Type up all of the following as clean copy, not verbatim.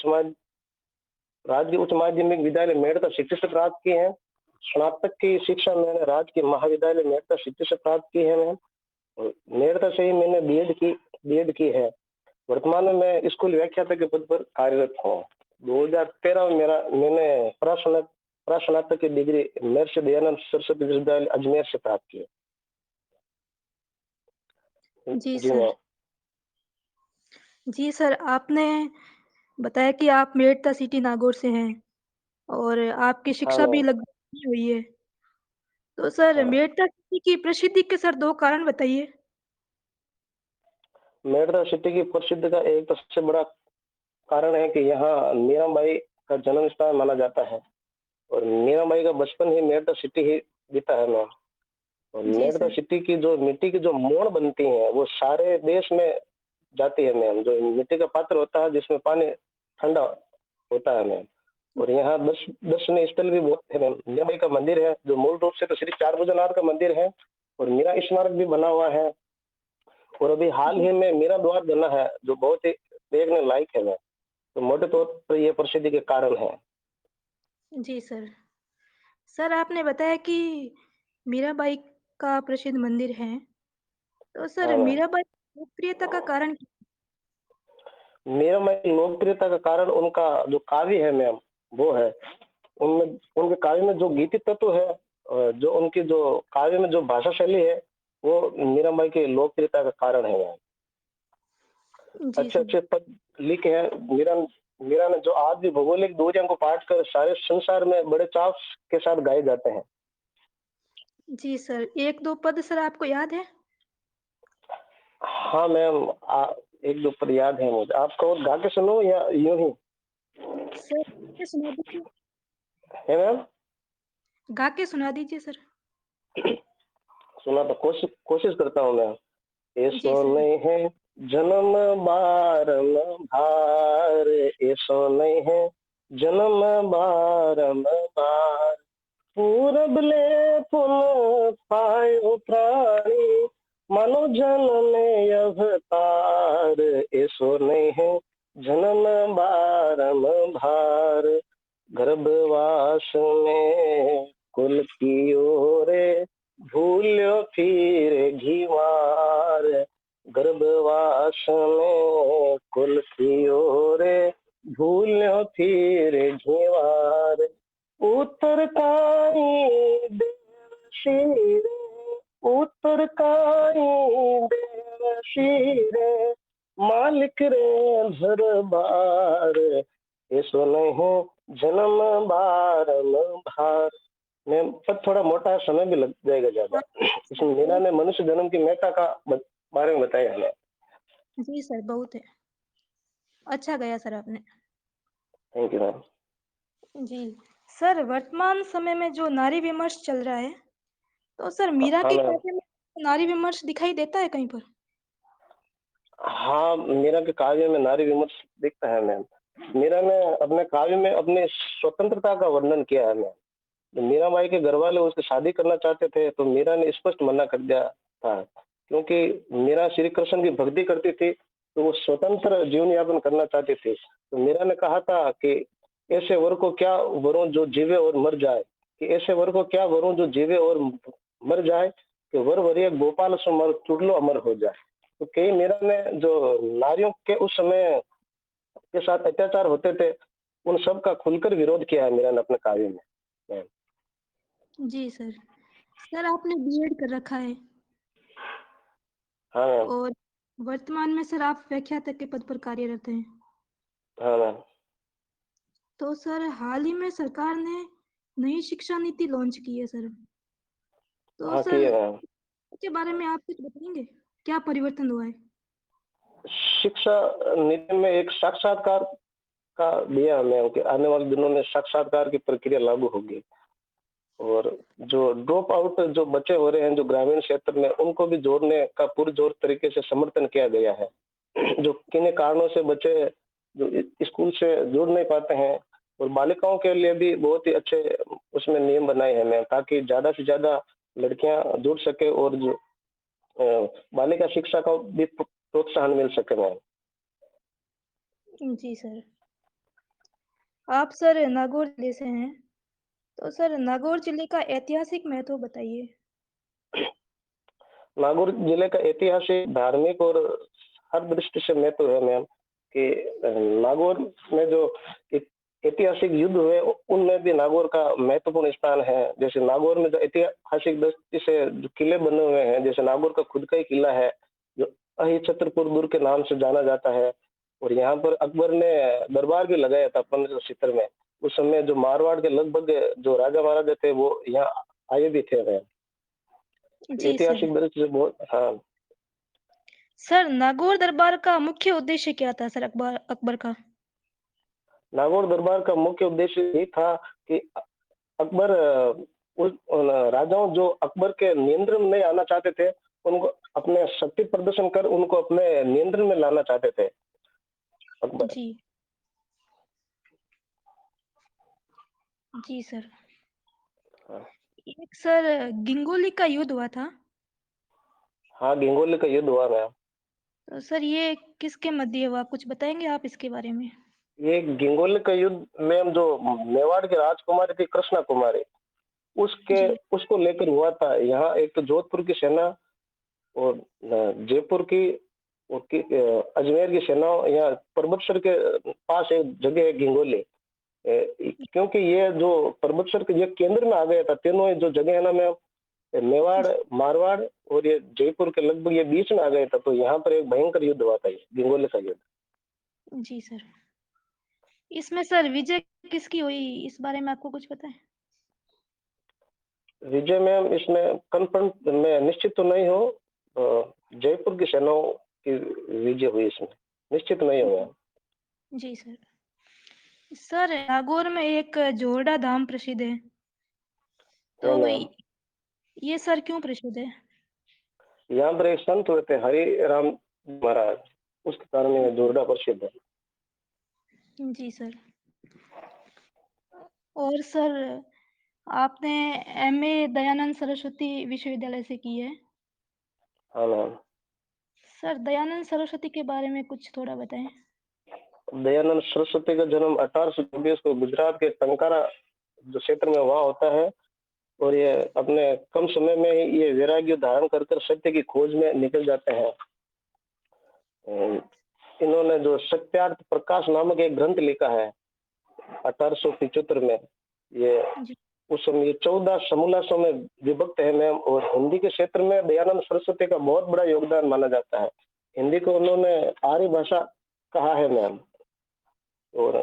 राज्य उच्च माध्यमिक विद्यालय मेड़ता सिटी से प्राप्त की है। स्नातक की शिक्षा मैंने राजकीय महाविद्यालय मेड़ता सिटी से प्राप्त की है मैम। और मेड़ता से ही मैंने बीएड की है। वर्तमान में मैं स्कूल व्याख्याता के पद पर कार्यरत हूँ। 2013 में मेरा मैंने प्रास्नातक की डिग्री महर्षि दयानंद सरस्वती विश्वविद्यालय अजमेर से प्राप्त की है। जी जी सर। मैम। जी सर, आपने बताया कि आप मेड़ता सिटी नागौर से हैं और आपकी हाँ शिक्षा भी मैम। लगभग पूरी हुई है। तो सर हाँ, मेड़ता सिटी की प्रसिद्धि के सर 2 कारण बताइए? मेड़ता सिटी की प्रसिद्धि का एक तो सबसे बड़ा कारण है कि यहाँ मीराबाई का जन्म स्थान माना जाता है। और मीराबाई का बचपन ही मेड़ता सिटी ही बीता है मैम। और जी मेड़ता सर। सिटी की जो मिट्टी की जो मोड़ बनती है वो सारे देश में जाती है मैम। जो मिट्टी का पात्र होता है जिसमें पानी ठंडा होता है मैम। और यहाँ दर्शनीय स्थल भी बहुत है मैम। मीराबाई का मंदिर है जो मूल रूप से तो श्री चार भुजनाथ का मंदिर है। और मीरा स्मारक भी बना हुआ है। और अभी हाल जी, ही में मीरा द्वार बना है जो बहुत ही देखने लायक है मैम। तो मोटे तौर पर ये प्रसिद्धि के कारण है। जी सर। सर आपने बताया कि मीराबाई का प्रसिद्ध मंदिर है। तो हाँ सर मैम। मीराबाई की लोकप्रियता का कारण मीराबाई की लोकप्रियता का कारण उनका जो काव्य है मैम वो है। उनमें उनके काव्य में जो गीति तत्व है जो उनकी जो काव्य में जो भाषा शैली है वो मीराबाई की लोकप्रियता का कारण है मैम। जी अच्छे सर। अच्छे पद लिखे हैं मीरा। मीरा ने जो आज भी भौगोलिक दूरियों को पाट कर सारे संसार में बड़े चाव के साथ गाए जाते हैं। जी सर, 1-2 पद सर आपको याद है? हाँ मैम। एक दो पद याद है मुझे। आपको गा के सुनो या यूं ही? सर गा के सुना दीजिए। है मैम। गा के सुना दीजिए सर। सुना तो कोशिश कोशिश करता हूँ मैं। जी ऐसो सर। नहीं है जन्म बारम भार। ऐसो नहीं है जन्म बारम बार। पूरब ले पुन पायो प्राणी मानो जन्म अवतार। ऐसो नहीं है जन्म बारम भार। गर्भवास में कुल की ओरे भूल्यो फिर घीवार। गर्भवास में कुल की ओरे भूल्यो फिर घीवार। उत्तरकाई देव शीरे उत्तरकाई देव शीरे मालिक रे दरबार। ऐसो नहीं जन्म बारम भार। में पर थोड़ा मोटा समय भी लग जाएगा ज्यादा। हाँ, सर इसमें मीरा बहुत ने मनुष्य जन्म की महत्ता का बारे में बताया हमें। जी सर, बहुत है। अच्छा गाया सर आपने। Thank you ma'am. जी। सर वर्तमान समय में जो नारी विमर्श चल रहा है, तो सर मीरा हाँ के मैम। काव्य में नारी विमर्श दिखाई देता है कहीं पर? हाँ, मीरा के काव्य में नारी विमर्श दिखता है मैम। मीरा ने अपने काव्य में अपनी स्वतंत्रता का वर्णन किया है मैम। तो मीराबाई के घर वाले उसकी शादी करना चाहते थे तो मीरा ने स्पष्ट मना कर दिया था। क्योंकि मीरा श्री कृष्ण की भक्ति करती थी तो वो स्वतंत्र जीवन यापन करना चाहती थी। तो मीरा ने कहा था कि ऐसे वर को क्या वरों जो जीवे और मर जाए। कि ऐसे वर को क्या वरों जो जीवे और मर जाए। कि वर वरिय गोपाल सो मर चुड़लो अमर हो जाए। तो कई मीरा ने जो नारियों के उस समय के साथ अत्याचार होते थे उन सब का खुलकर विरोध किया है मीरा ने अपने काव्य में। जी सर। सर आपने बीएड कर रखा है हाँ मैम। और वर्तमान में सर आप व्याख्याता के पद पर कार्यरत हैं। हाँ मैम। तो सर हाल ही में सरकार ने नई शिक्षा नीति लॉन्च की है सर। तो हाँ सर किए मैम। इसके बारे में आप कुछ बताएंगे? क्या परिवर्तन हुआ है? शिक्षा नीति में एक साक्षात्कार का दिया हमें कि आने वाले दिनों में साक्षात्कार की प्रक्रिया लागू होगी। और जो ड्रॉप आउट जो बच्चे हो रहे हैं जो ग्रामीण क्षेत्र में उनको भी जोड़ने का पुरजोर तरीके से समर्थन किया गया है। जो किन कारणों से बच्चे जो स्कूल से जुड़ नहीं पाते हैं। और बालिकाओं के लिए भी बहुत ही अच्छे उसमें नियम बनाए हैं मैम ताकि ज्यादा से ज्यादा लड़कियां जुड़ सके और जो बालिका शिक्षा का भी प्रोत्साहन मिल सके मैम। जी सर। आप सर नागौर जिले से हैं, तो सर नागौर जिले का ऐतिहासिक महत्व बताइए? नागौर जिले का ऐतिहासिक, धार्मिक और हर दृष्टि से महत्व है मैम कि नागौर में जो एक ऐतिहासिक युद्ध हुए उनमें भी नागौर का महत्वपूर्ण स्थान है। जैसे नागौर में जो ऐतिहासिक दृष्टि से जो किले बने हुए हैं, जैसे नागौर का खुद का ही किला है जो अहि छतरपुर दुर्ग के नाम से जाना जाता है। और यहाँ पर अकबर ने दरबार भी लगाया था 1570 में। उस समय जो मारवाड़ के लगभग जो राजा महाराजा थे वो यहाँ आए भी थे मैम। जी सर। ऐतिहासिक दृष्टि से बहुत, हाँ। सर नागौर दरबार का मुख्य उद्देश्य क्या था सर अकबर अकबर का? नागौर दरबार का मुख्य उद्देश्य ये था कि अकबर उस राजाओं जो अकबर के नियंत्रण में नहीं आना चाहते थे, उनको अपने शक्ति प्रदर्शन कर उनको अपने नियंत्रण में लाना चाहते थे अकबर। जी, जी सर। हाँ, एक सर गिंगोली का युद्ध हुआ था, हाँ, गंगोली का युद्ध हुआ था। तो सर ये किसके मध्य हुआ? कुछ बताएँगे आप इसके बारे में? ये गंगोली का युद्ध में हम जो मेवाड़ की राजकुमारी थी कृष्णा कुमारी, उसके जी, उसको लेकर हुआ था। यहाँ एक तो जोधपुर की सेना और जयपुर की और अजमेर की सेना यहाँ परबतसर के पास एक जगह है गंगोली। क्योंकि ये जो परबतसर के ये केंद्र में आ गया था, तीनों ये जो जगह है ना मैं, मेवाड़, जी, मारवाड़ और ये जयपुर के लगभग ये बीच में आ गया था, तो यहाँ पर एक भयंकर युद्ध हुआ था, ये गंगोली का युद्ध। जी सर। इसमें सर विजय किसकी हुई, इस बारे में आपको कुछ पता है? विजय में इसमें कंफर्म मैं निश्चित तो नहीं हूँ। जयपुर की सेनाओं की विजय हुई इसमें, निश्चित नहीं हुआ। जी सर। सर नागौर में एक जोरडा धाम प्रसिद्ध है, है तो ना। ये सर क्यों प्रसिद्ध है? यहाँ पर एक संत हुए थे हरि राम महाराज, उसके कारण ये जोरडा प्रसिद्ध है। जी सर। और सर आपने एमए दयानंद सरस्वती विश्वविद्यालय से की है। हाँ ना। सर दयानंद सरस्वती के बारे में कुछ थोड़ा बताएँ? दयानंद सरस्वती का जन्म 1824 को गुजरात के टंकारा जो क्षेत्र में वहाँ होता है। और ये अपने कम समय में ही ये वैराग्य धारण कर कर सत्य की खोज में निकल जाते हैं। इन्होंने जो सत्यार्थ प्रकाश नामक एक ग्रंथ लिखा है 1875 में। ये जी, उस समय ये 14 समूलासों में विभक्त है मैम। और हिंदी के क्षेत्र में दयानंद सरस्वती का बहुत बड़ा योगदान माना जाता है। हिंदी को उन्होंने आर्य भाषा कहा है मैम। और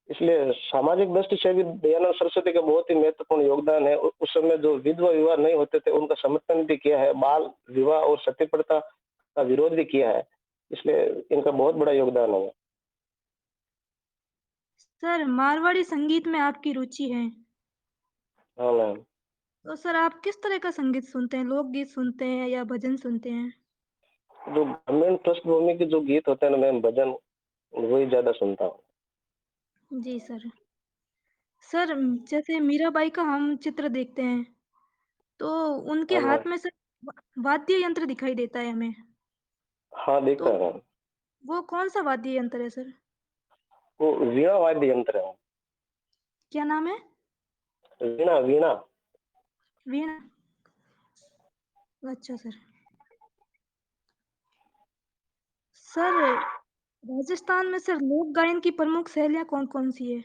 इसलिए सामाजिक दृष्टि से भी दयानंद सरस्वती का बहुत ही महत्वपूर्ण योगदान है। उस समय जो विधवा विवाह नहीं होते थे उनका समर्थन भी किया है, बाल विवाह और सती प्रथा का विरोध भी किया है। इसलिए इनका बहुत बड़ा योगदान है। सर मारवाड़ी संगीत में आपकी रुचि है, हाँ मैम। तो सर आप किस तरह का संगीत सुनते हैं? लोकगीत सुनते हैं या भजन सुनते हैं? जो ग्रामीण पृष्ठभूमि के जो गीत होते हैं ना मैम, भजन, वही ज्यादा सुनता हूँ। जी सर। सर जैसे मीराबाई का हम चित्र देखते हैं, तो उनके हाँ मैम। हाथ में सर वाद्य यंत्र दिखाई देता है हमें, हाँ, तो देखता है मैम। वो कौन-सा वाद्य यंत्र है सर? वो वीणा वाद्य यंत्र है। क्या नाम है? वीणा, वीणा। वीणा? अच्छा सर। सर राजस्थान में सर लोक गायन की प्रमुख शैलियाँ कौन-कौन सी है?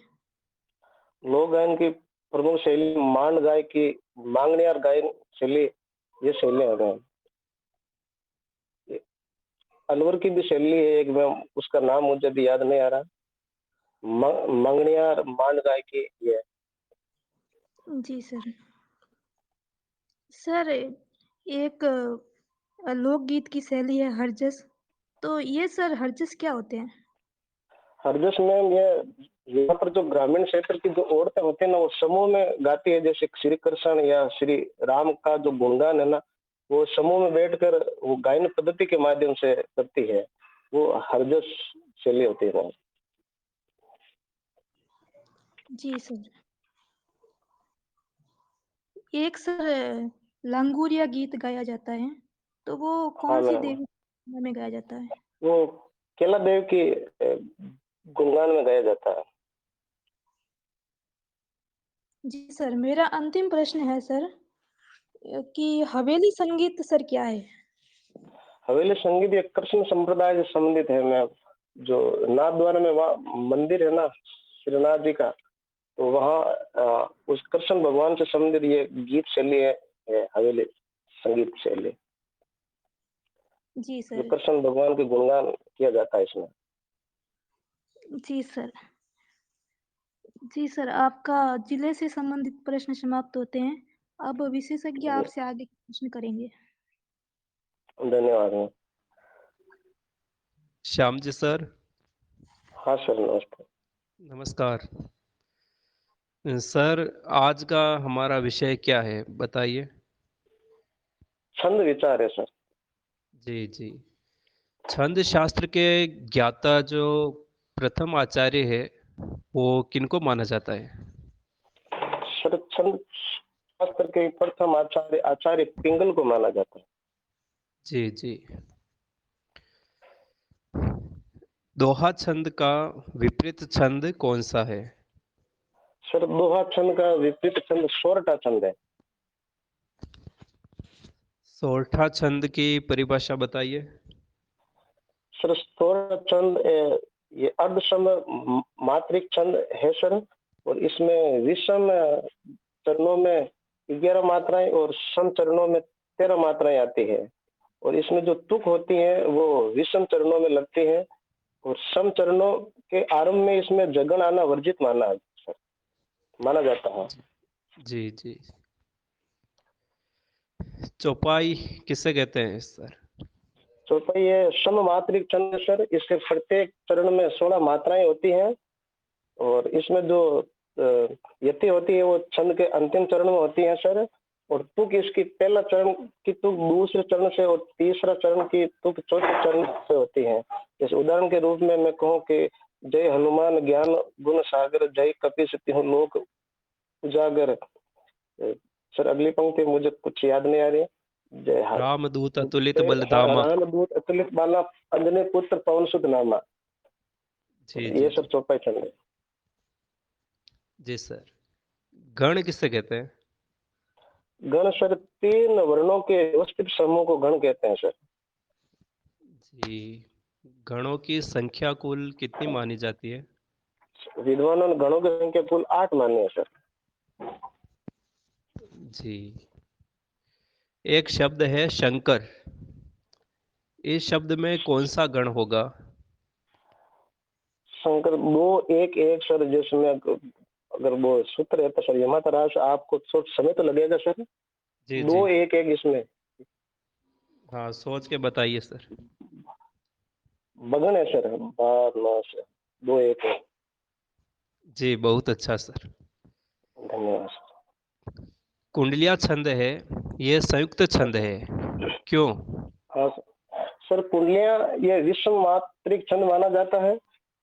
लोक गायन की प्रमुख शैली मांड गाय की, मांगनियार गायन शैली, ये शैलियाँ हैं मैम। अलवर की भी शैली है एक मैम, उसका नाम मुझे भी याद नहीं आ रहा। मंगनियार, मांड गाय की ये। जी सर। सर एक लोकगीत की शैली है हरजस, तो ये सर हरजस क्या होते हैं? हरजस में ये यहाँ पर जो ग्रामीण क्षेत्र की जो औरतें होती है ना वो समूह में गाती है। जैसे श्री कृष्ण या श्री राम का जो गुणगान है ना, वो समूह में बैठकर वो गायन पद्धति के माध्यम से करती है। वो हरजस शैली होती है मैम। जी सर। एक सर लांगुरिया गीत गाया जाता है, तो वो हाँ कौन-सी मैम। देवी में गाया जाता है? वो केला देव की गुणगान में गाया जाता है। जी सर, मेरा अंतिम प्रश्न है सर कि हवेली संगीत सर क्या है? हवेली संगीत एक कृष्ण संप्रदाय से संबंधित है मैम। जो नाथद्वारा में वहाँ मंदिर है ना, श्रीनाथ जी का, तो वहाँ उस कृष्ण भगवान से संबंधित ये गीत शैली है हवेली संगीत शैली। जी जो सर। कृष्ण भगवान के गुणगान किया जाता है इसमें। जी सर। जी सर, आपका जिले से संबंधित प्रश्न समाप्त होते हैं। अब विशेषज्ञ जी, आपसे आगे के प्रश्न करेंगे। धन्यवाद मैम। श्याम जी सर, हाँ सर, नमस्ते। नमस्कार। सर, आज का हमारा विषय क्या है बताइए। छंद विचार है सर। जी जी। छंद शास्त्र के ज्ञाता जो प्रथम आचार्य है वो किनको माना जाता है? सर छंद शास्त्र के प्रथम आचार्य आचार्य पिंगल को माना जाता है। जी जी। दोहा छंद का विपरीत छंद कौन सा है? सर दोहा छंद का विपरीत छंद सोरठा छंद है। सोरठा छंद की परिभाषा बताइए। सर सोरठा छंद ये अर्धसम मात्रिक छंद है सर। और इसमें विषम चरणों में 11 मात्राएं और सम चरणों में 13 मात्राएं आती है। और इसमें जो तुक होती है वो विषम चरणों में लगती है। और सम चरणों के आरंभ में इसमें जगन आना वर्जित माना जाता है। जी जी। चौपाई किसे कहते हैं सर? चौपाई ये सम मात्रिक छंद है सर। इसके प्रत्येक चरण में 16 मात्राएं होती हैं। और इसमें जो यति होती है वो छंद के अंतिम चरण में होती है सर। और तुक इसकी पहला चरण की तुक दूसरे चरण से और तीसरा चरण की तुक चौथे चरण से होती है। जैसे उदाहरण के रूप में मैं कहूँ कि जय हनुमान ज्ञान गुण सागर, जय कपीस तिहुँ लोक उजागर। सर अगली पंक्ति मुझे कुछ याद नहीं आ रही। जय रामदूत अतुलित जय बलधामा। रामदूत अतुलित बाला, अंजनी पुत्र पवन सुत नामा। जी ये जी सब जी। चौपाई छंद है। जी सर। गण किसे कहते हैं? गण सर 3 वर्णों के व्यवस्थित समूह को गण कहते हैं सर। जी। गणों की संख्या कुल कितनी मानी जाती है? विद्वानों ने गणों की संख्या कुल 8 मानी है सर। जी। एक शब्द है शंकर। इस शब्द में कौन सा गण होगा? शंकर 2 1 1 सर। जिसमें अगर वो सूत्र है तो सर यमाता रास आपको थोड़ा समय तो लगेगा सर। जी 2 जी। 1 1 इसमें हाँ, सोच के बताइए सर। बगन है सर। बार मास 2 1 1। जी, बहुत अच्छा सर। धन्यवाद सर। कुंडलिया छंद है, ये संयुक्त हाँ छंद सर। है, क्यों? हाँ सर कुंडलियां ये विषम मात्रिक छंद माना जाता है।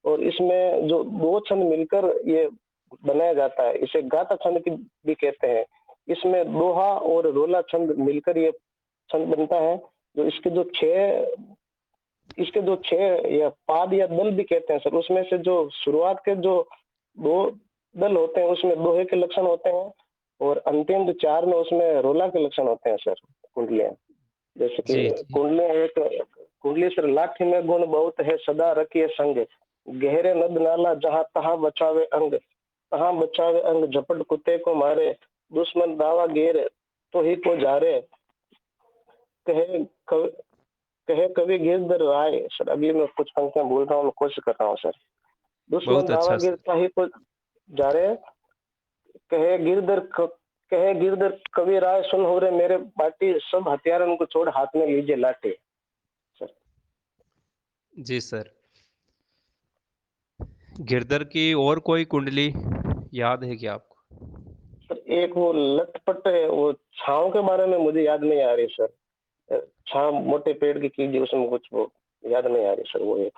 और इसमें जो 2 छंद मिलकर ये बनाया जाता है, इसे गाथा छंद की भी कहते हैं। इसमें दोहा और रोला छंद मिलकर ये छंद बनता है। जो इसके जो छह या पाद या दल भी कहते हैं सर। उसमें से जो शुरुआत के जो 2 दल होते हैं उसमें दोहे के लक्षण होते हैं। और अंतिम जो 4 में उसमें रोला के लक्षण होते हैं सर। कुंडलियां जैसे कि जी जी। कुंडली सर लाठी में गुण बहुत है सदा रखिए संग, गहरे नद नाला जहां तहां बचावे अंग, तहां बचावे अंग झपट कुत्ते को मारे, दुश्मन दावा घेर तो ही को जारे, कहे कवि, कहे कवि गिरधर राय। सर अभी मैं कुछ पंक्तियां भूल रहा हूँ, मैं कोशिश कर रहा हूँ सर। दुश्मन बहुत दावा अच्छा गिर सर। ताही को जारे, कहे गिरधर कहे गिरधर कवि राय सुन हो रे मेरे बाटी, सब हथियार को छोड़ हाथ में लीजिए लाठी। सर जी सर। गिरधर की और कोई कुंडली याद है क्या आपको? सर एक वो लटपट है, वो छाँव के बारे में मुझे याद नहीं आ रही सर। छाँव मोटे पेड़ की कीजिए, उसमें कुछ वो याद नहीं आ रही सर। वो एक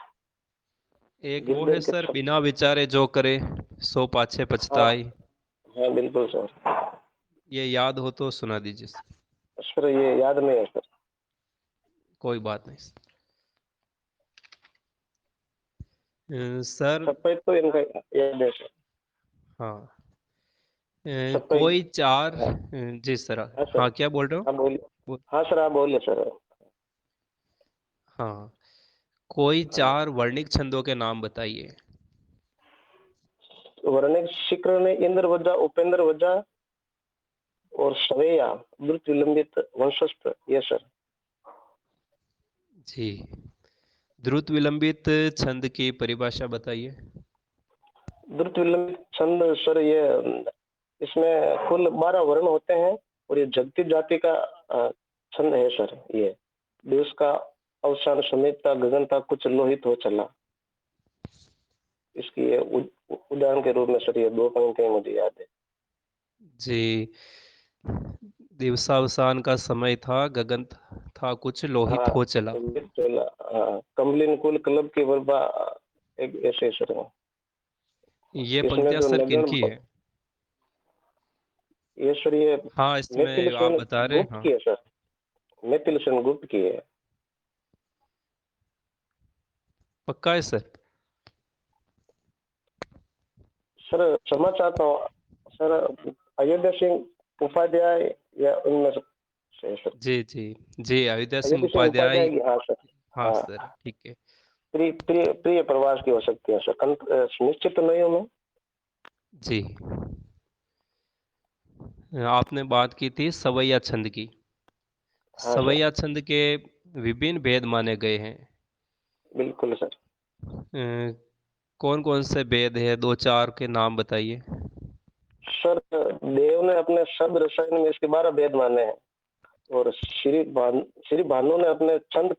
एक वो गिरधर है के सर, छप। बिना विचारे जो करे सो पाछे हाँ पछताई। हाँ बिल्कुल सर। ये याद हो तो सुना दीजिए सर। सर ये याद नहीं है सर। कोई बात नहीं सर। सर। छप्पे तो इनका याद है सर। हाँ। सत्ताईस। कोई चार हाँ जी सर। हाँ सर। हाँ क्या बोल रहे हो? आप बोलिए। वो- हाँ सर, आप बोलिए सर। हाँ, कोई हाँ, चार वर्णिक छंदों के नाम बताइए। वर्णिक शिखर में इंद्र वज्जा, उपेंद्र वज्जा और सवेया, द्रुत विलंबित, वंशस्थ, ये सर। जी, द्रुत विलंबित छंद की परिभाषा बताइए। द्रुत विलंबित छंद सर, ये इसमें कुल 12 वर्ण होते हैं और ये जगती जाति का छंद है सर। ये दिवस का अवसान, समेतता, गगनता, कुछ लोहित हो चला। इसकी ये उदाहरण के रूप में सर ये 2 पंक्तियां मुझे याद है। जी, दिवसावसान का समय था, गगन था कुछ लोहित हाँ, हो चला। लोहित चला। हाँ, कमलिन कुल क्लब की वर्बा, एक ऐसे सर है। ये इसमें पंक्तियां जो सर नगण, किनकी है? ये सर ये हाँ, मैथिल इसमें आप सेन बता रहे हैं, गुप्त हाँ। की है सर। मैथिल सेन गुप्त की है। पक्का है सर? सर क्षमा चाहता हूँ सर, अयोध्या सिंह उपाध्याय या उनमें से है सर। जी जी। जी, अयोध्या सिंह अयोध्या सिंह उपाध्याय। उपाध्याय की, हाँ सर। हाँ हाँ, सर, ठीक है। प्रिय प्रिय प्रिय प्रवास की हो सकती है सर। निश्चित नहीं हूँ मैं। जी, आपने बात की थी सवैया छंद की। हाँ सर, सवैया छंद के विभिन्न भेद माने गए हैं। बिल्कुल सर। कौन कौन से भेद है, दो चार के नाम बताइए। सर देव ने अपने शब्द रसायन में इसके 12 भेद माने हैं और श्री भानु ने अपने छंद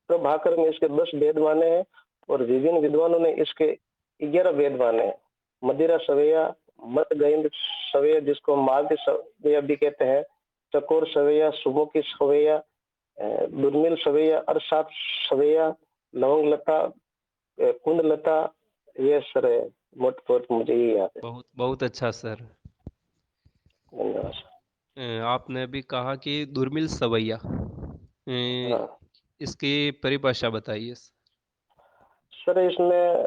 प्रभाकर में इसके 10 भेद माने हैं और विभिन्न विद्वानों ने इसके 11 भेद माने हैं। मदिरा सवैया, मत गैंद सवैया जिसको माल्टी सवैया भी कहते हैं, चकोर सवैया, सुमुखी सवैया, दुर्मिल सवैया, अरसात सवैया, लवंग लता, कुंद लता, ये सर है। मोट तौर पे मुझे ये याद है। बहुत बहुत अच्छा सर। धन्यवाद सर। आपने भी कहा कि दुर्मिल सवैया, हाँ इसकी परिभाषा बताइए। सर, इसमें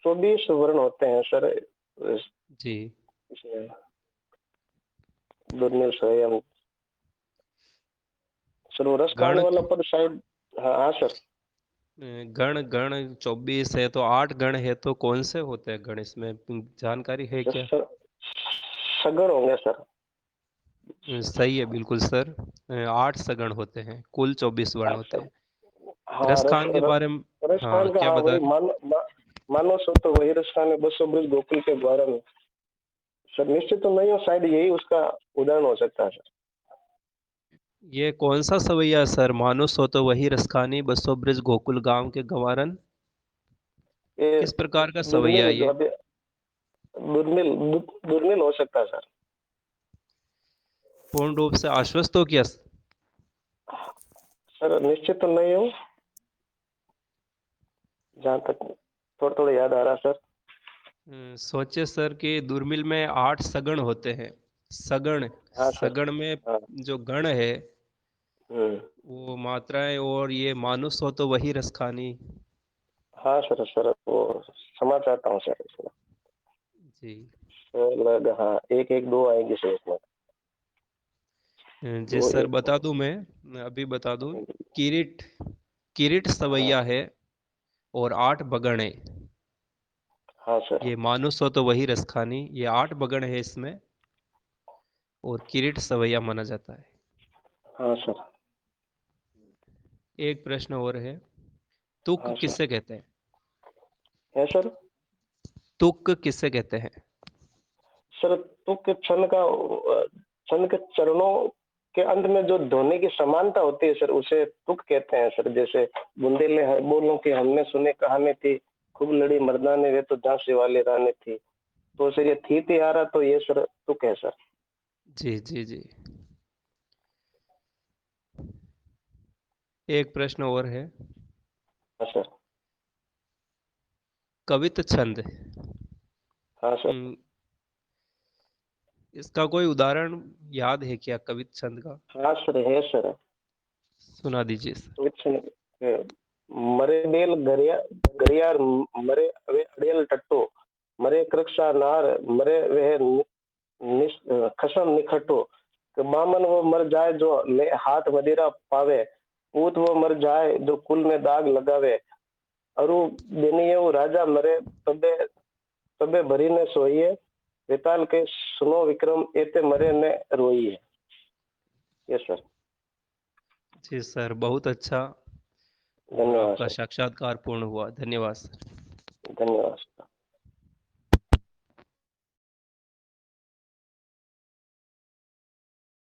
24 वर्ण होते हैं सर। जी। इसमें दुर्मिल सवैया में सर वो रस खाने गण वाला पद शायद। हाँ हाँ सर। गण गण 24 है तो 8 गण है, तो कौन से होते हैं गण इसमें? जानकारी है क्या? सर सगड़ होंगे सर। सही है बिल्कुल सर। 8 सगण होते हैं, कुल 24 वर्ण हाँ होते सर। हैं। हाँ रस खान के बारे में। रस हाँ, खान का, क्या हाँ बता वही रहे? मानो सो तो वही रस खान है, 200 ब्रज गोकुल के द्वारा में। सर निश्चित तो नहीं हो, शायद यही उसका उदाहरण हो सकता है सर। ये कौन सा सवैया है सर? मानुस हो तो वही रसखानी, बसो ब्रज गोकुल गांव के गंवारन। ये किस प्रकार का सवैया दुर्मिल है जो ये? अभी दुर्मिल हो सकता है सर। पूर्ण रूप से आश्वस्त हो क्या? सर निश्चित तो नहीं हूँ, जहाँ तक थोड़ा थोड़ा याद आ रहा है सर। सोचे सर कि दुर्मिल में 8 सगण होते हैं। सगण, हाँ सर। सगण में हाँ। जो गण है हम्म। वो मात्राएं, और ये मानुस हो तो वही रसखानी। हाँ सर, सर वो क्षमा चाहता हूँ सर इसमें। जी। हाँ, एक एक दो आएगी सर इसमें। जी दो सर, एक बता दूं मैं अभी बता दूं। किरीट, किरीट हाँ सवैया है और 8 बगण है। हाँ सर। ये मानुस हो तो वही रसखानी, ये 8 बगण है इसमें, और किरीट सवैया माना जाता है। हाँ सर। एक प्रश्न और है। तुक हाँ सर। किससे कहते हैं? है सर। तुक किससे कहते हैं? सर तुक क्षण के चरणों के अंत में जो ध्वनि की समानता होती है सर, उसे तुक कहते हैं सर। जैसे बुंदेले बोलों की हमने सुने कहानी थी, खूब लड़ी मर्दाने वे तो झांसी वाली रानी थी। तो सर ये थी आ रहा, तो ये सर तुक है सर। जी जी जी। एक प्रश्न और है। हाँ सर। कवित छंद, हाँ सर। हम्म, इसका कोई उदाहरण याद है क्या कवित छंद का? हाँ सर, है सर। सुना दीजिए सर। कुछ मरे बेल गरिया गरियार, मरे वे अड़ियल टट्टो, मरे कृक्षा नार, मरे वह खसम निखटो, कि बामन वो मर जाए जो ले हाथ मदिरा पावे, पूत वो मर जाए जो कुल में दाग लगावे, अरु बेनिये वो राजा मरे तबे तबे भरी ने सोइए, वेताल के सुनो विक्रम एते मरे ने रोइए। Yes sir. जी सर, बहुत अच्छा और धन्यवाद आपका सर। साक्षात्कार पूर्ण हुआ। धन्यवाद सर। धन्यवाद।